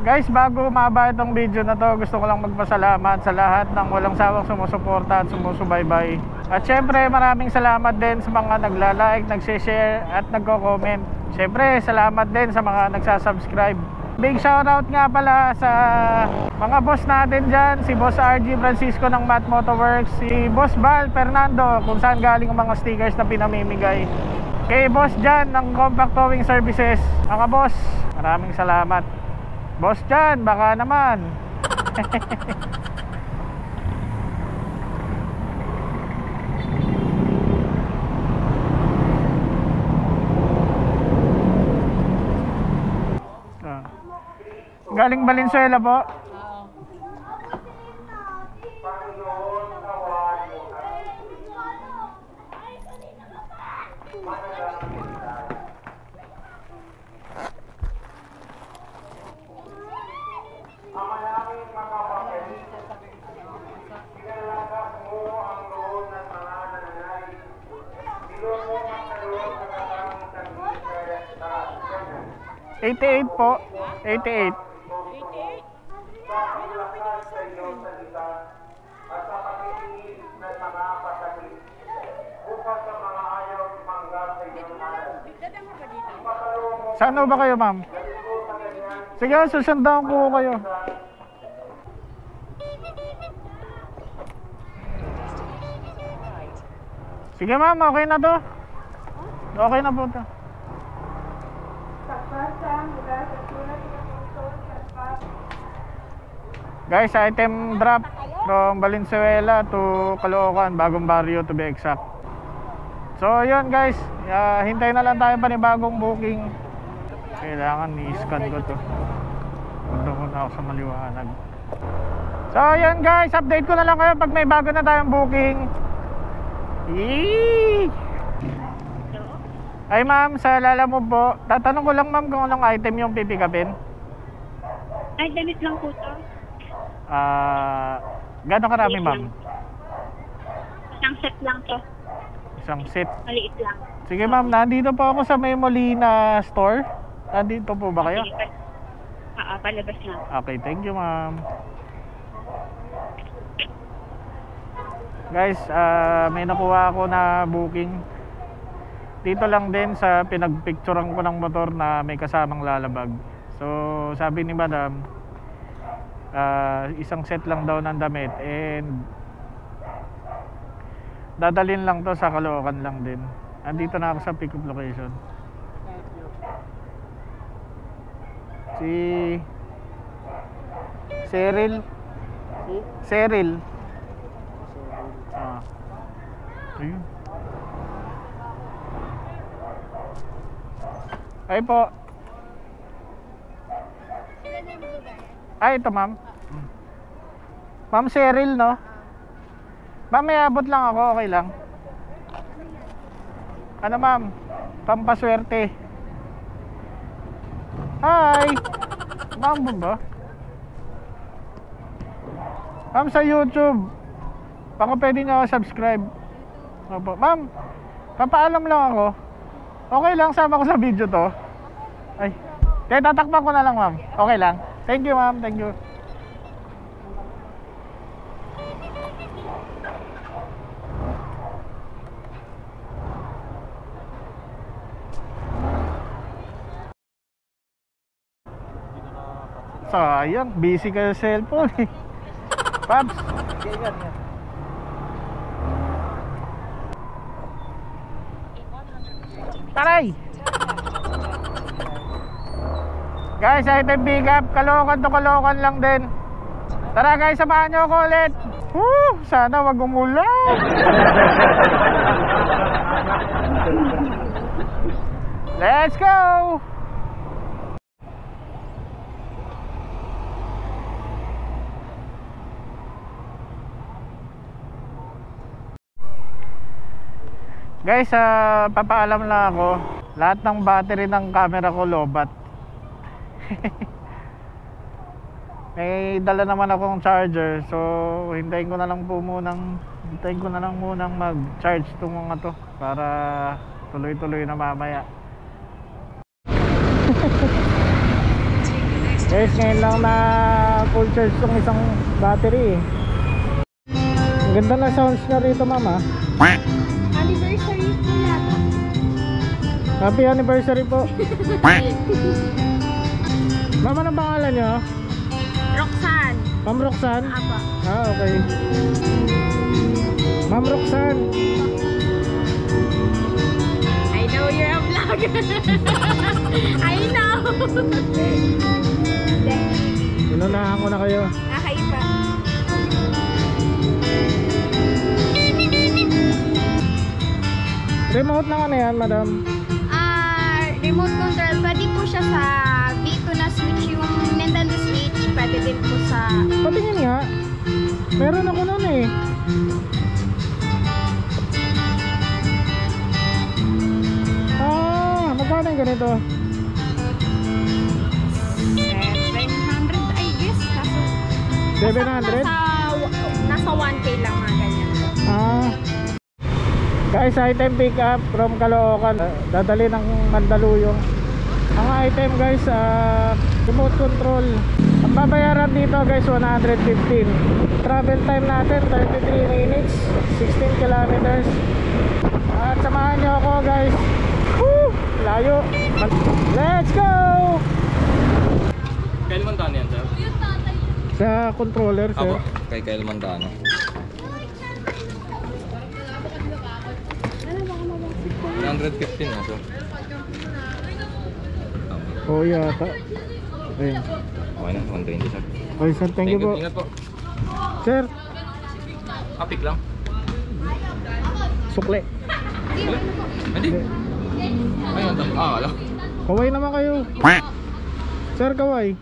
Guys, bago umaba itong video na to, gusto ko lang magpasalamat sa lahat ng walang sawang sumusuporta at sumusubaybay. At syempre, maraming salamat din sa mga nagla-like, nagse-share at nagko-comment. Syempre, salamat din sa mga nagsasubscribe. Big shoutout nga pala sa mga boss natin dyan, si Boss RG Francisco ng Matt Motoworks, si Boss Val Fernando kung saan galing ang mga stickers na pinamimigay, kay Boss Jan ng Compact Towing Services. Mga boss, maraming salamat. Boss Jan, baka naman. Galing Valenzuela po. $88 po. 88. Saan ba kayo, ma'am? Sige, susundan ko kayo. Sige, ma'am, okay na to. Okay na po to. Guys, item drop from Valenzuela to Caloocan, Bagong Barrio to be exact. So yun guys, hintay na lang tayo pa ni bagong booking. Kailangan i-scan ko to. Punta muna ako sa maliwanag. So yun guys, update ko na lang kayo pag may bago na tayong booking. Eee! Ay ma'am, sa Lalamove po, tatanong ko lang ma'am kung anong item yung pipikapin. Ay, damit lang po to. Gano'ng karami ma'am? Isang set lang to. Isang set? Maliit lang. Sige ma'am, nandito po ako sa May Molina store. Nandito po ba kayo? Palabas na. Okay, thank you ma'am. Guys, may nakuha ako na booking. Dito lang din sa pinagpicturean ko ng motor na may kasamang lalabag. So sabi ni madam, isang set lang daw ng damit and dadalhin lang to sa Caloocan lang din. Andito na ako sa pick up location. Si Cheryl. Cheryl. Ayun. Ay po. Ay, ito ma'am. Ma'am Cheryl, no? Ma'am, may abot lang ako, okay lang. Ano ma'am? Pampaswerte. Hi! Ma'am ba? Ma'am, sa YouTube. Baka pwede nyo ako subscribe. Opo. Ma'am, papaalam lang ako. Okay lang, sama ko sa video to. Ay, kaya tatakpan ko na lang ma'am. Okay lang. Thank you ma'am, thank you. Sayang, busy kayo sa cellphone eh. Paps. Taray! Guys, item pick up, Caloocan to Caloocan lang din. Tara guys, samahan nyo ako ulit. Sana wag umulan. Let's go! Guys, papaalam lang ako. Lahat ng battery ng camera ko lobat. May dala naman akong charger. So, hintayin ko na lang munang mag-charge itong mga to para tuloy-tuloy na mamaya. Guys, ngayon lang na full charge tong isang battery. Ang ganda na sounds na rito, mama. Anniversary po yata. Happy anniversary po. Mama, anong pangalan nyo? Roxanne. Ma'am Roxanne? Apa. Ah, okay. Ma'am Roxanne. I know you're a vlogger. I know. Inunahan ko na kayo. Nakaiba. Remote na ano yan, madam? Remote control. Pwede po siya sa V2 na switch. Yung Nintendo Switch, pwede din po sa... Patingin nga. Meron ako nun eh. Magkano yung ganito? 700 I guess. Kaso, 700? Nasa 1K lang mga ganyan. Guys, item pick up from Caloocan. Dadali ng Mandaluyong. Ang item guys, remote control. Ang babayaran dito guys, 115. Travel time natin, 33 minutes, 16 kilometers. At samahan nyo ako guys. Woo! Layo. Let's go! Kyle Montano yan, sir? Sa controller, sir. Ako, kay Kyle Montano. $115 na, sir. Oo, yata. Ayun. Okay na, 120, sir. Okay, sir. Thank you po. Ingat po. Sir, Apik lang. sukle. Hindi. Ayun, wala. Kaway naman kayo. Sir, kaway.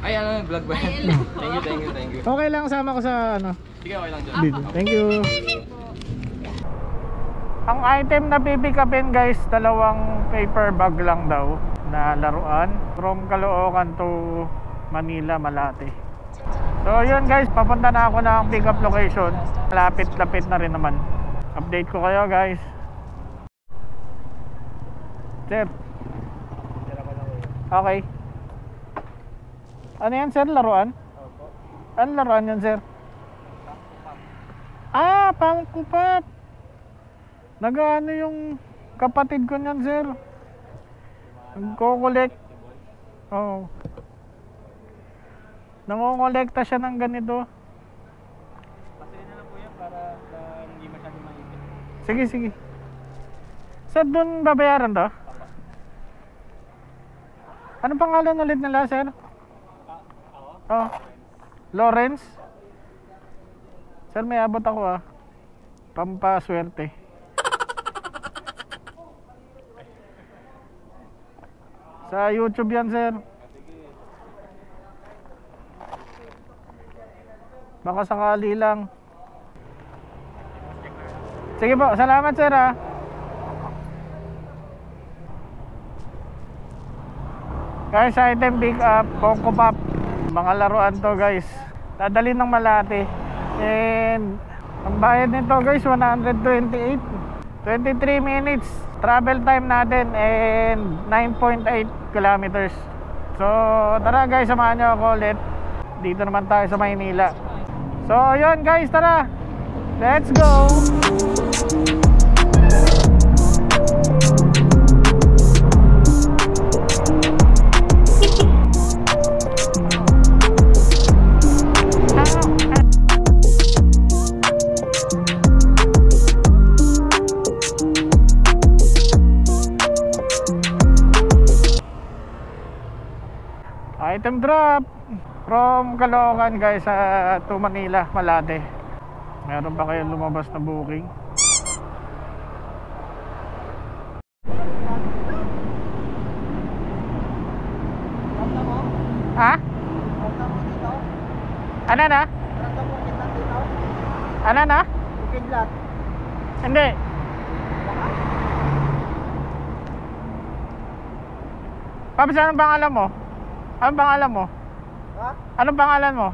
Ay, ano, vlog ba yan? Thank you. Okay lang, sama ko sa ano. Sige, okay lang, sir. Dito. Thank you. Ang item na pipick upin guys, dalawang paper bag lang daw na laruan from Caloocan to Manila, Malate. So yun guys, papunta na ako ng pick up location. Lapit-lapit na rin naman. Update ko kayo guys. Sir. Okay. Ano yan sir, laruan? Ano laruan yan sir? Pangkupat. Nag-ano yung kapatid ko niyan sir. Nagko-collect. Oo. Nangongolekta siya ng ganito. Pasili na lang po yan para hindi masyadong maipit. Sige. Sir, doon babayaran to? Ano pangalan ulit nila sir? Oh. Lawrence? Sir, may abot ako Pampaswerte. Sa YouTube yan sir. Baka sakali lang. Sige po, salamat sir Guys, item pick up, Funko Pop. Mga laruan to guys. Dadali ng Malate. And ang bayad nito guys, 128. 23 minutes travel time natin and 9.8 kilometers. So tara guys, samahan nyo ako ulit. Dito naman tayo sa Maynila. So yun guys, tara, let's go. Item drop from Caloocan guys to Manila, Malate. Meron pa kayong lumabas na booking? Ha? Ano na? Ano na? Kidlat. Hindi. Paps, anong pangalan mo? Anong pangalan mo? Ha? Anong pangalan mo?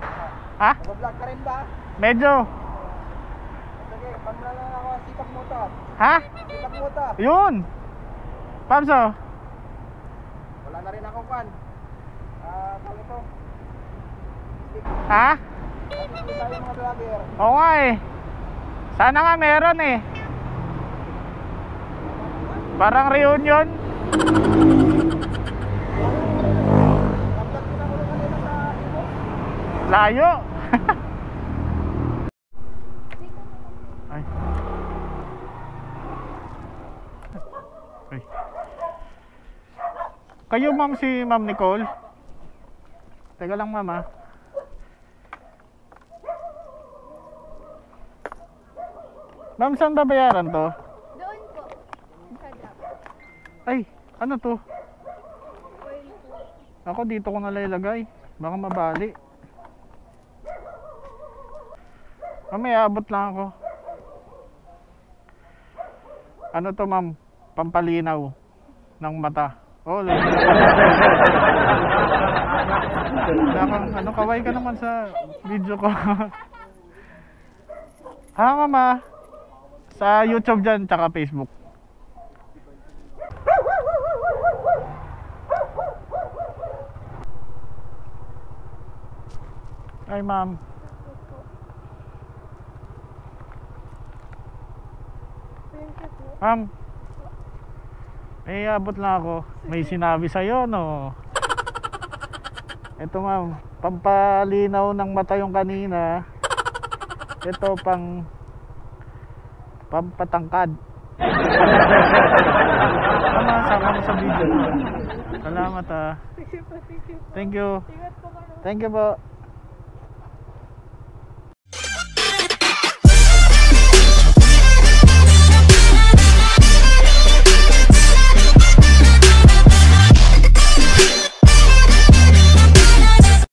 Ha? Mag-vlog ka rin ba? Medyo. Sige, pamla lang ako sipak motor. Ha? Sipak motor. Yun. Paps, Wala na rin ako kan. Tawag ito. Ha? Hindi tayo mga vlogger. Oo nga eh. Sana nga meron eh. Parang reunion. Kapag pinakulong kanina sa ibo. Layo. Ay. Ay. Kayo ma'am si Ma'am Nicole? Teka lang ma'am ah. Ma'am, saan babayaran to? Doon po. Sa drop. Ay, ano to? Oil po. Ako dito ko nalalagay. Baka mabali. Mamaya abot lang ako. Ano to ma'am? Pampalinaw ng mata. Oh, ano, kaway ka naman sa video ko. Ha mama? Sa YouTube dyan, tsaka Facebook. Ay ma'am. Ma'am, may abot lang ako. May sinabi sa'yo, no? Ito ma'am, pampalinaw ng mata yung kanina. Ito pampatangkad. Tama, sama mo sa video. Salamat ah. Thank you. Thank you po.